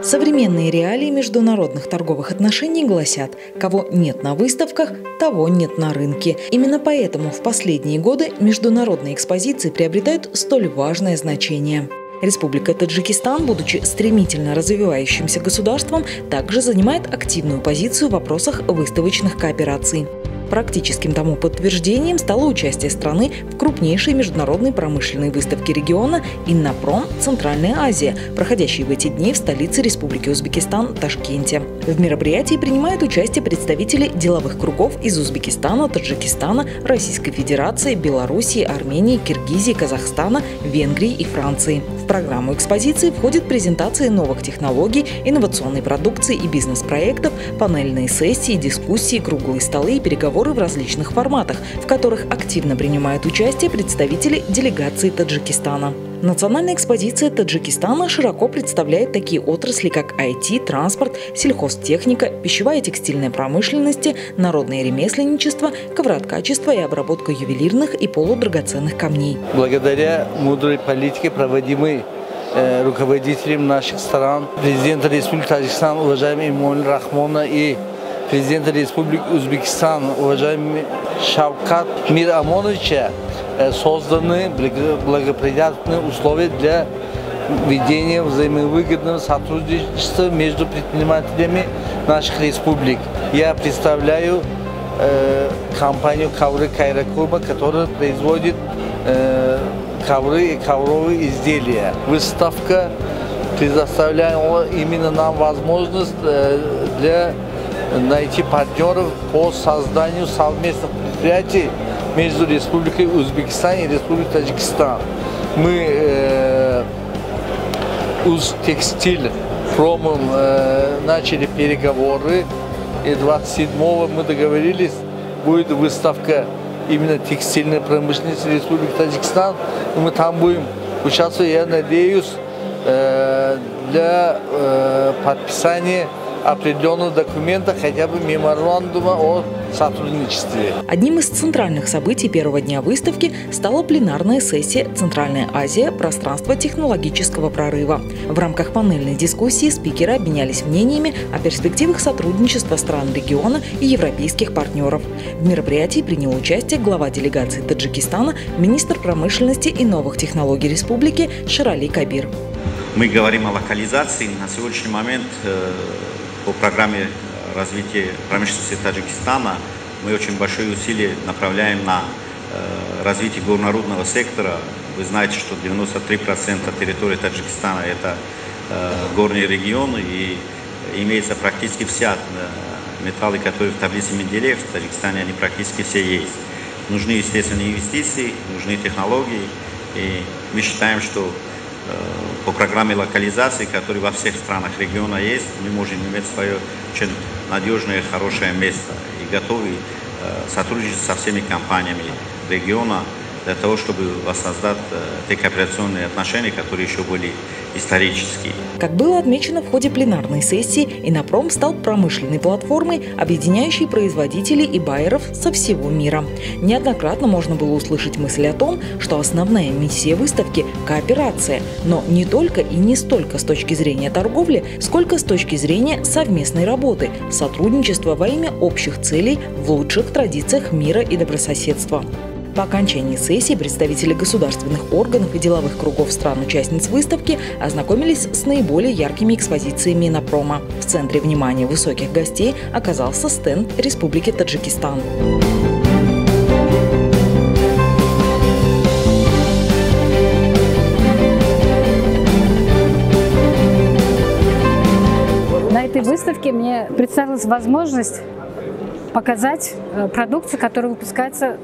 Современные реалии международных торговых отношений гласят: кого нет на выставках, того нет на рынке. Именно поэтому в последние годы международные экспозиции приобретают столь важное значение. Республика Таджикистан, будучи стремительно развивающимся государством, также занимает активную позицию в вопросах выставочных коопераций. Практическим тому подтверждением стало участие страны в крупнейшей международной промышленной выставке региона «Иннопром. Центральная Азия», проходящей в эти дни в столице Республики Узбекистан Ташкенте. В мероприятии принимают участие представители деловых кругов из Узбекистана, Таджикистана, Российской Федерации, Белоруссии, Армении, Киргизии, Казахстана, Венгрии и Франции. В программу экспозиции входят презентации новых технологий, инновационной продукции и бизнес-проектов, панельные сессии, дискуссии, круглые столы и переговоры в различных форматах, в которых активно принимают участие представители делегации Таджикистана. Национальная экспозиция Таджикистана широко представляет такие отрасли, как IT, транспорт, сельхозтехника, пищевая и текстильная промышленности, народное ремесленничество, ковроткачество и обработка ювелирных и полудрагоценных камней. Благодаря мудрой политике, проводимой руководителем наших стран, президента Республики Таджикистан, уважаемый Эмомали Рахмона, и президента Республики Узбекистан, уважаемый Шавкат Мирамоновича, созданы благоприятные условия для ведения взаимовыгодного сотрудничества между предпринимателями наших республик. Я представляю компанию «Ковры Кайракуба», которая производит ковры и ковровые изделия. Выставка предоставляла именно нам возможность для найти партнеров по созданию совместных предприятий между Республикой Узбекистан и Республикой Таджикистан. Мы Узтекстиль промом начали переговоры, и 27-го мы договорились, будет выставка именно текстильной промышленности Республики Таджикистан, и мы там будем участвовать, я надеюсь, для подписания определенных документов, хотя бы меморандума о сотрудничестве. Одним из центральных событий первого дня выставки стала пленарная сессия «Центральная Азия. Пространство технологического прорыва». В рамках панельной дискуссии спикеры обменялись мнениями о перспективах сотрудничества стран региона и европейских партнеров. В мероприятии принял участие глава делегации Таджикистана, министр промышленности и новых технологий республики Шерали Кабир. Мы говорим о локализации. На сегодняшний момент по программе развития промышленности Таджикистана мы очень большие усилия направляем на развитие горнорудного сектора. Вы знаете, что 93% территории Таджикистана – это горные регионы, и имеется практически вся металлы, которые в таблице Менделеев в Таджикистане, они практически все есть. Нужны, естественно, инвестиции, нужны технологии, и мы считаем, что по программе локализации, которая во всех странах региона есть, мы можем иметь свое очень надежное, хорошее место и готовы сотрудничать со всеми компаниями региона для того, чтобы воссоздать те кооперационные отношения, которые еще были исторические. Как было отмечено в ходе пленарной сессии, «Иннопром» стал промышленной платформой, объединяющей производителей и байеров со всего мира. Неоднократно можно было услышать мысль о том, что основная миссия выставки – кооперация, но не только и не столько с точки зрения торговли, сколько с точки зрения совместной работы, сотрудничества во имя общих целей в лучших традициях мира и добрососедства. По окончании сессии представители государственных органов и деловых кругов стран-участниц выставки ознакомились с наиболее яркими экспозициями «Иннопрома». В центре внимания высоких гостей оказался стенд Республики Таджикистан. На этой выставке мне представилась возможность показать продукцию, которая выпускается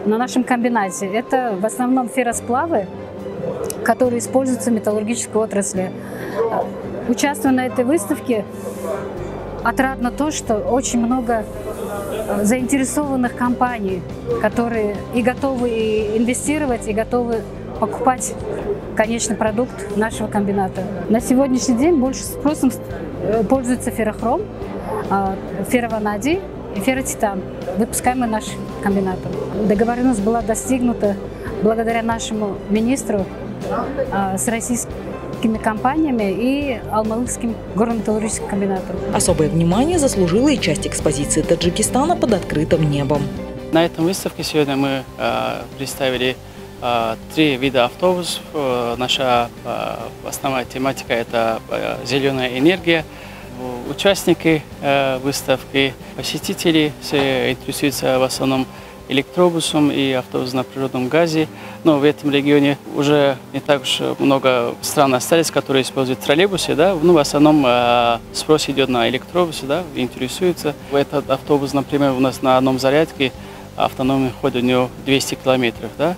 на нашем комбинате. Это в основном ферросплавы, которые используются в металлургической отрасли. Участвуя на этой выставке, отрадно то, что очень много заинтересованных компаний, которые и готовы инвестировать, и готовы покупать конечный продукт нашего комбината. На сегодняшний день больше спросом пользуется феррохром, феррованадий и ферротитан, выпускаемый нашим комбинатом. Договоренность была достигнута благодаря нашему министру с Российской таджикскими компаниями и Алмалыкским горно-металлургическим комбинатом. Особое внимание заслужила и часть экспозиции Таджикистана под открытым небом. На этом выставке сегодня мы представили 3 вида автобусов. Наша основная тематика – это зеленая энергия. Участники выставки, посетители интересуются в основном электробусом и автобусом на природном газе. Но в этом регионе уже не так уж много стран остались, которые используют троллейбусы. Да? Ну, в основном спрос идет на электробусы, да? Интересуются. Этот автобус, например, у нас на одном зарядке автономный ход у него 200 километров. Да?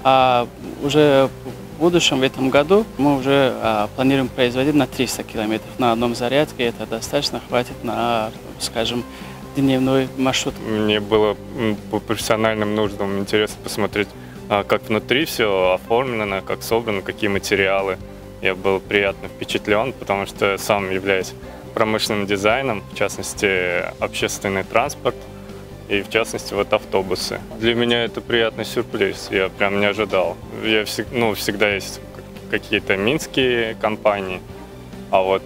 А уже в будущем, в этом году, мы уже планируем производить на 300 километров на одном зарядке. Это достаточно хватит на, скажем, дневной маршрут. Мне было по профессиональным нуждам интересно посмотреть, как внутри все оформлено, как собрано, какие материалы. Я был приятно впечатлен, потому что сам являюсь промышленным дизайном, в частности, общественный транспорт и, в частности, вот автобусы. Для меня это приятный сюрприз, я прям не ожидал. Всегда есть какие-то минские компании, а вот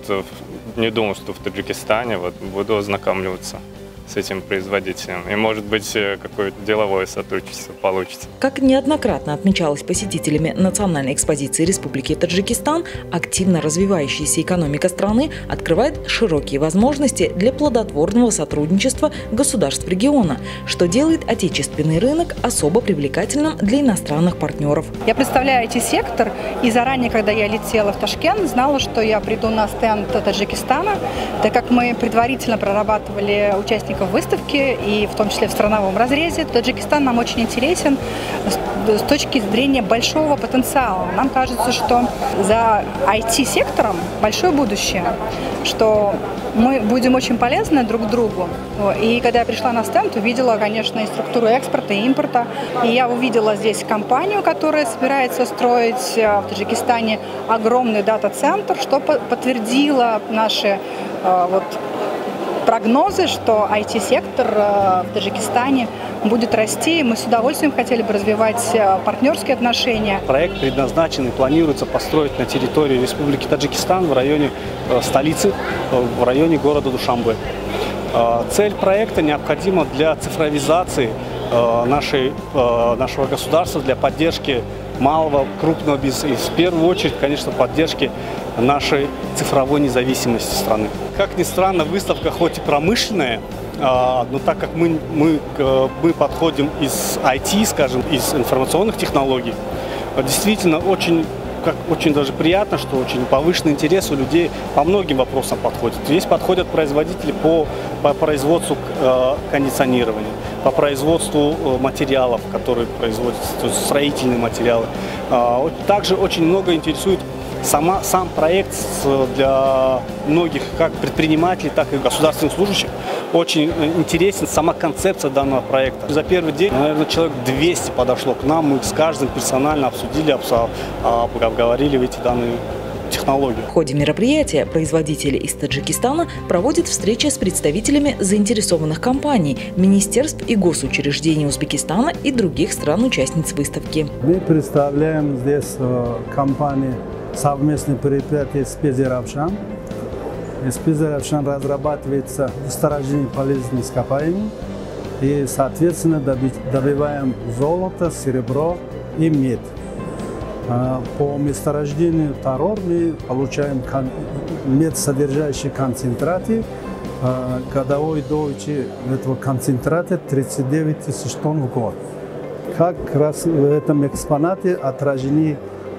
не думал, что в Таджикистане вот буду ознакомливаться с этим производителем. И, может быть, какое-то деловое сотрудничество получится. Как неоднократно отмечалось посетителями национальной экспозиции Республики Таджикистан, активно развивающаяся экономика страны открывает широкие возможности для плодотворного сотрудничества государств региона, что делает отечественный рынок особо привлекательным для иностранных партнеров. Я представляю IT-сектор, и заранее, когда я летела в Ташкент, знала, что я приду на стенд Таджикистана, так как мы предварительно прорабатывали участников выставки, и в том числе в страновом разрезе. Таджикистан нам очень интересен с точки зрения большого потенциала. Нам кажется, что за IT-сектором большое будущее, что мы будем очень полезны друг другу. И когда я пришла на стенд, увидела, конечно, и структуру экспорта, и импорта. И я увидела здесь компанию, которая собирается строить в Таджикистане огромный дата-центр, что подтвердило наши прогнозы, что IT-сектор в Таджикистане будет расти, и мы с удовольствием хотели бы развивать партнерские отношения. Проект предназначен и планируется построить на территории Республики Таджикистан в районе столицы, в районе города Душанбе. Цель проекта необходима для цифровизации нашего государства, для поддержки малого, крупного бизнеса и в первую очередь, конечно, поддержки нашей цифровой независимости страны. Как ни странно, выставка хоть и промышленная, но так как мы подходим из IT, скажем, из информационных технологий, действительно очень даже приятно, что очень повышенный интерес у людей по многим вопросам подходит. Здесь подходят производители по производству кондиционирования, по производству материалов, которые производятся, то есть строительные материалы. Также очень много интересует сам проект для многих, как предпринимателей, так и государственных служащих. Очень интересна сама концепция данного проекта. За первый день, наверное, человек 200 подошло к нам, мы с каждым персонально обсудили, обговорили эти данные технологии. В ходе мероприятия производители из Таджикистана проводят встречи с представителями заинтересованных компаний, министерств и госучреждений Узбекистана и других стран-участниц выставки. Мы представляем здесь компании совместное предприятие «Спезеравшан». «Спезеравшан» разрабатывается месторождение полезных ископаемых и, соответственно, добываем золото, серебро и медь. По месторождению Тарор мы получаем медь, содержащий концентраты. Годовой добычи этого концентрата 39 тысяч тонн в год. Как раз в этом экспонате отражены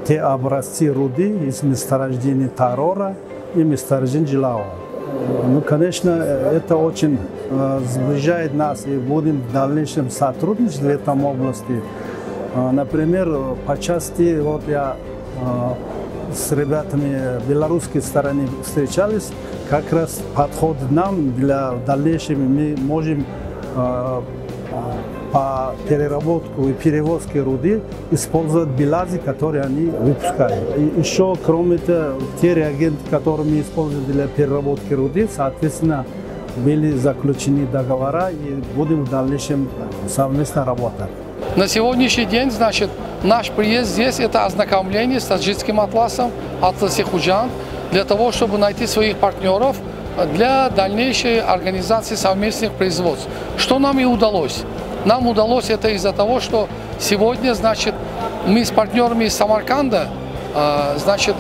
те образцы руды из месторождения Тарора и месторождения Джилауа. Конечно, это очень сближает нас, и будем в дальнейшем сотрудничать в этом области. Например, по части, я с ребятами белорусской стороны встречались, как раз подход нам для дальнейшего мы можем по переработку и перевозке руды использовать белазы, которые они выпускают. И еще, кроме того, те реагенты, которые мы используем для переработки руды, соответственно, были заключены договора и будем в дальнейшем совместно работать. На сегодняшний день, наш приезд здесь – это ознакомление с таджикским атласом, Атласе Худжан для того, чтобы найти своих партнеров для дальнейшей организации совместных производств. Что нам и удалось? Нам удалось это из-за того, что сегодня, значит, мы с партнерами из Самарканда, значит,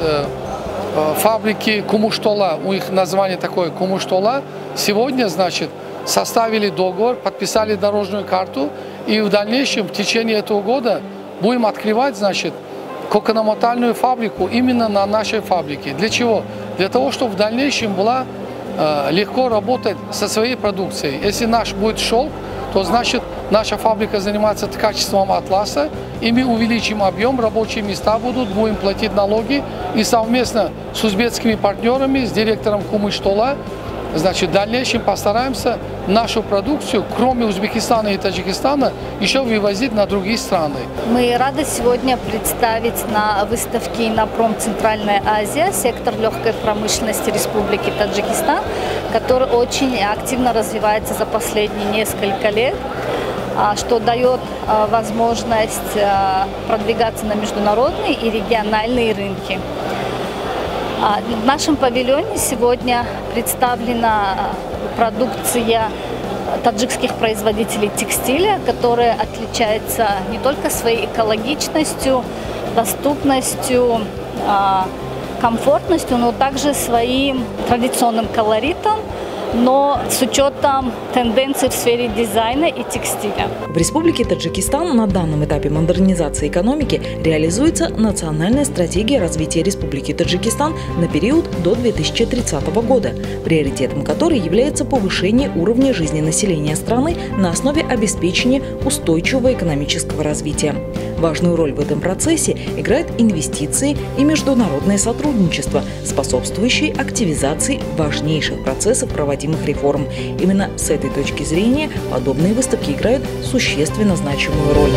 фабрики Кумуштола, у них название такое Кумуштола, сегодня, значит, составили договор, подписали дорожную карту, и в дальнейшем, в течение этого года, будем открывать, значит, кокономатальную фабрику именно на нашей фабрике. Для чего? Для того, чтобы в дальнейшем была легко работать со своей продукцией. Если наш будет шелк, то значит наша фабрика занимается ткачеством атласа, и мы увеличим объем, рабочие места будут, будем платить налоги, и совместно с узбекскими партнерами, с директором Кумуштола, значит, в дальнейшем постараемся нашу продукцию, кроме Узбекистана и Таджикистана, еще вывозить на другие страны. Мы рады сегодня представить на выставке «Иннопром. Центральная Азия» сектор легкой промышленности Республики Таджикистан, который очень активно развивается за последние несколько лет, что дает возможность продвигаться на международные и региональные рынки. В нашем павильоне сегодня представлена продукция таджикских производителей текстиля, которая отличается не только своей экологичностью, доступностью, комфортностью, но также своим традиционным колоритом, но с учетом тенденций в сфере дизайна и текстиля. В Республике Таджикистан на данном этапе модернизации экономики реализуется национальная стратегия развития Республики Таджикистан на период до 2030 года, приоритетом которой является повышение уровня жизни населения страны на основе обеспечения устойчивого экономического развития. Важную роль в этом процессе играют инвестиции и международное сотрудничество, способствующие активизации важнейших процессов проводимых реформ. Именно с этой точки зрения подобные выставки играют существенно значимую роль.